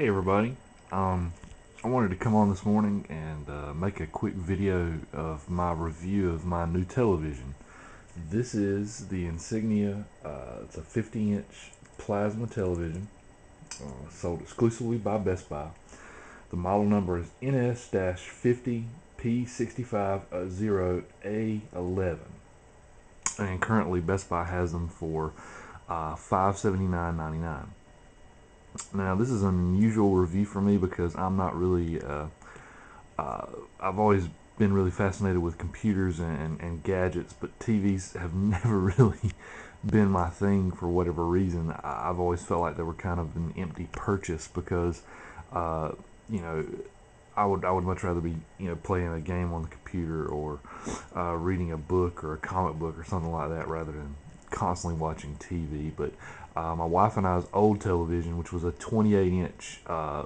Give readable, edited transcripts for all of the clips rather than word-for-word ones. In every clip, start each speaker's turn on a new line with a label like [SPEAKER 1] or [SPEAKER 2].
[SPEAKER 1] Hey everybody, I wanted to come on this morning and make a quick video of my review of my new television. This is the Insignia, it's a 50-inch plasma television, sold exclusively by Best Buy. The model number is NS-50P650A11, and currently Best Buy has them for $579.99. Now, this is an unusual review for me because I'm not really, I've always been really fascinated with computers and gadgets, but TVs have never really been my thing for whatever reason. I've always felt like they were kind of an empty purchase because, uh, you know, I would much rather be playing a game on the computer or reading a book or a comic book or something like that rather than constantly watching TV. But my wife and I's old television, which was a 28-inch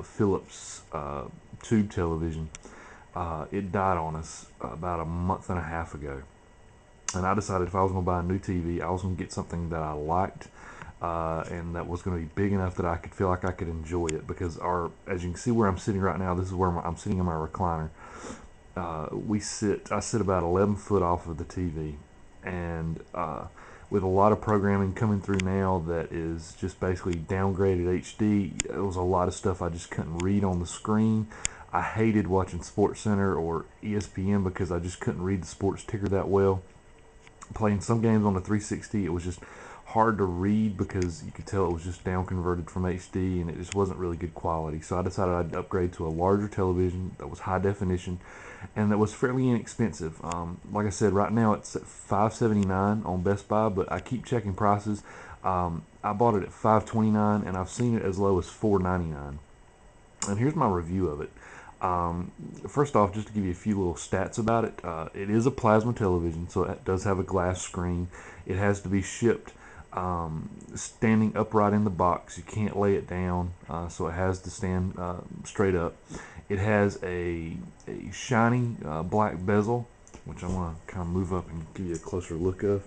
[SPEAKER 1] Philips tube television, it died on us about a month and a half ago. And I decided if I was going to buy a new TV, I was going to get something that I liked and that was going to be big enough that I could feel like I could enjoy it. Because as you can see where I'm sitting right now, this is where I'm sitting in my recliner. I sit about 11 foot off of the TV, and with a lot of programming coming through now that is just basically downgraded HD, there was a lot of stuff I just couldn't read on the screen. I hated watching SportsCenter or ESPN because I just couldn't read the sports ticker that well. Playing some games on the 360, it was just hard to read because you could tell it was just down converted from HD and it just wasn't really good quality. So I decided I'd upgrade to a larger television that was high definition and that was fairly inexpensive. Like I said, right now it's at $579 on Best Buy, but I keep checking prices. I bought it at $529 and I've seen it as low as $499. And here's my review of it. First off, just to give you a few little stats about it, it is a plasma television, so it does have a glass screen. It has to be shipped standing upright in the box. You can't lay it down, so it has to stand straight up. It has a shiny black bezel, which I'm going to kind of move up and give you a closer look of.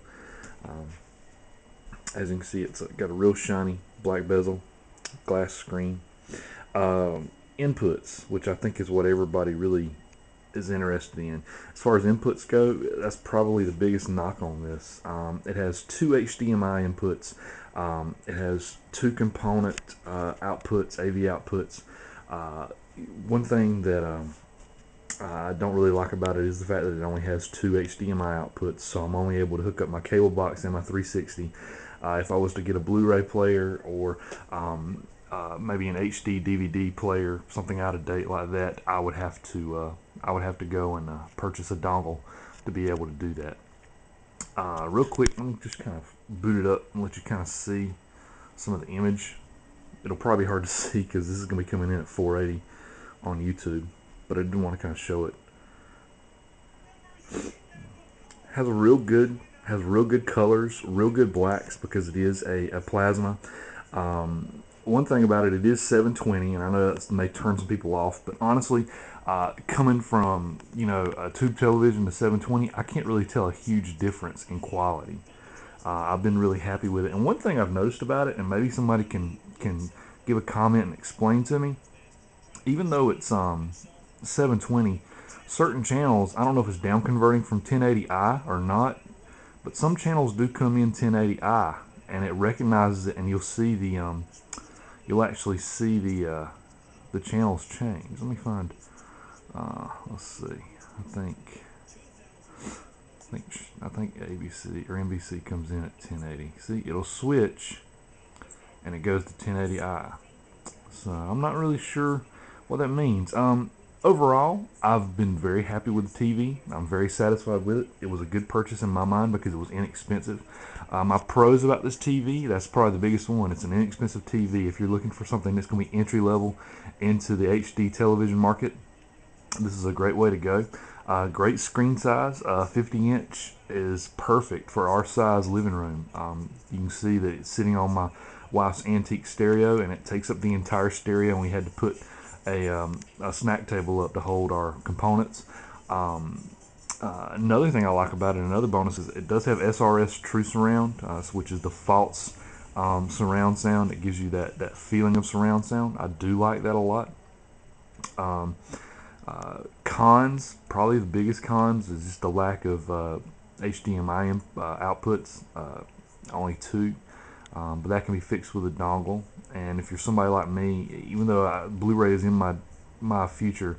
[SPEAKER 1] As you can see, it's got a real shiny black bezel, glass screen. Inputs, which I think is what everybody really is interested in. As far as inputs go, that's probably the biggest knock on this. It has two HDMI inputs. It has two component outputs, AV outputs. One thing that I don't really like about it is the fact that it only has two HDMI outputs, so I'm only able to hook up my cable box and my 360. If I was to get a Blu-ray player or maybe an HD DVD player, something out of date like that, I would have to go and purchase a dongle to be able to do that. Real quick, let me just kind of boot it up and let you kind of see some of the image. It'll probably be hard to see because this is going to be coming in at 480 on YouTube, but I do want to kind of show it. Has real good colors, real good blacks because it is a plasma. One thing about it, it is 720, and I know that may turn some people off, but honestly, coming from a tube television to 720, I can't really tell a huge difference in quality. I've been really happy with it. And one thing I've noticed about it, and maybe somebody can give a comment and explain to me, even though it's 720, certain channels, I don't know if it's down converting from 1080i or not, but some channels do come in 1080i, and it recognizes it, and you'll see the you'll actually see the channels change. Let me find. Let's see. I think ABC or NBC comes in at 1080. See, it'll switch, and it goes to 1080i. So I'm not really sure what that means. Overall, I've been very happy with the TV. I'm very satisfied with it. It was a good purchase in my mind because it was inexpensive. My pros about this TV, that's probably the biggest one. It's an inexpensive TV. If you're looking for something that's going to be entry level into the HD television market, this is a great way to go. Great screen size. 50-inch is perfect for our size living room. You can see that it's sitting on my wife's antique stereo, and it takes up the entire stereo, and we had to put a snack table up to hold our components. Another thing I like about it, another bonus, is it does have SRS True Surround, which is the false surround sound. It gives you that feeling of surround sound. I do like that a lot. Cons, probably the biggest cons is just the lack of HDMI outputs, only two, but that can be fixed with a dongle. And if you're somebody like me, even though Blu-ray is in my future,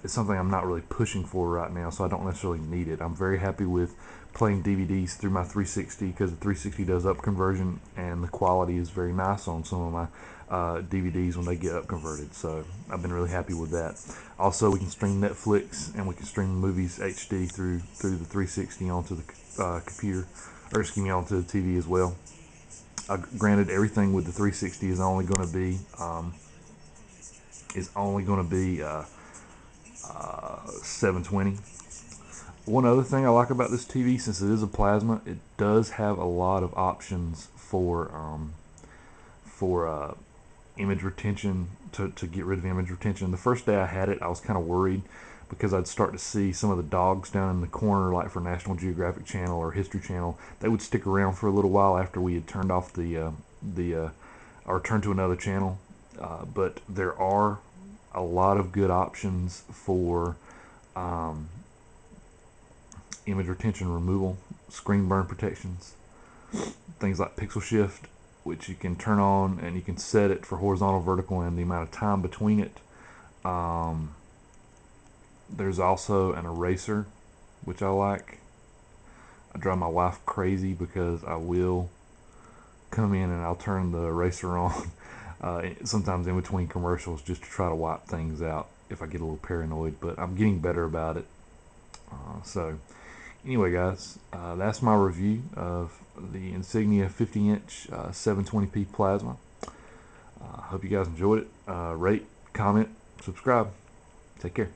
[SPEAKER 1] it's something I'm not really pushing for right now, so I don't necessarily need it. I'm very happy with playing DVDs through my 360 because the 360 does up conversion, and the quality is very nice on some of my DVDs when they get up converted. So I've been really happy with that. Also, we can stream Netflix and we can stream movies HD through the 360 onto the computer, or excuse me, onto the TV as well. Granted, everything with the 360 is only going to be 720. One other thing I like about this TV, since it is a plasma, it does have a lot of options for image retention, to get rid of image retention. The first day I had it, I was kind of worried because I'd start to see some of the dogs down in the corner, like for National Geographic Channel or History Channel. They would stick around for a little while after we had turned off or turned to another channel. But there are a lot of good options for image retention removal, screen burn protections, things like pixel shift, which you can turn on and you can set it for horizontal, vertical, and the amount of time between it. There's also an eraser, which I like. I drive my wife crazy because I will come in and I'll turn the eraser on sometimes in between commercials just to try to wipe things out if I get a little paranoid, but I'm getting better about it. So anyway, guys, that's my review of the Insignia 50-inch 720p plasma. Hope you guys enjoyed it. Rate, comment, subscribe. Take care.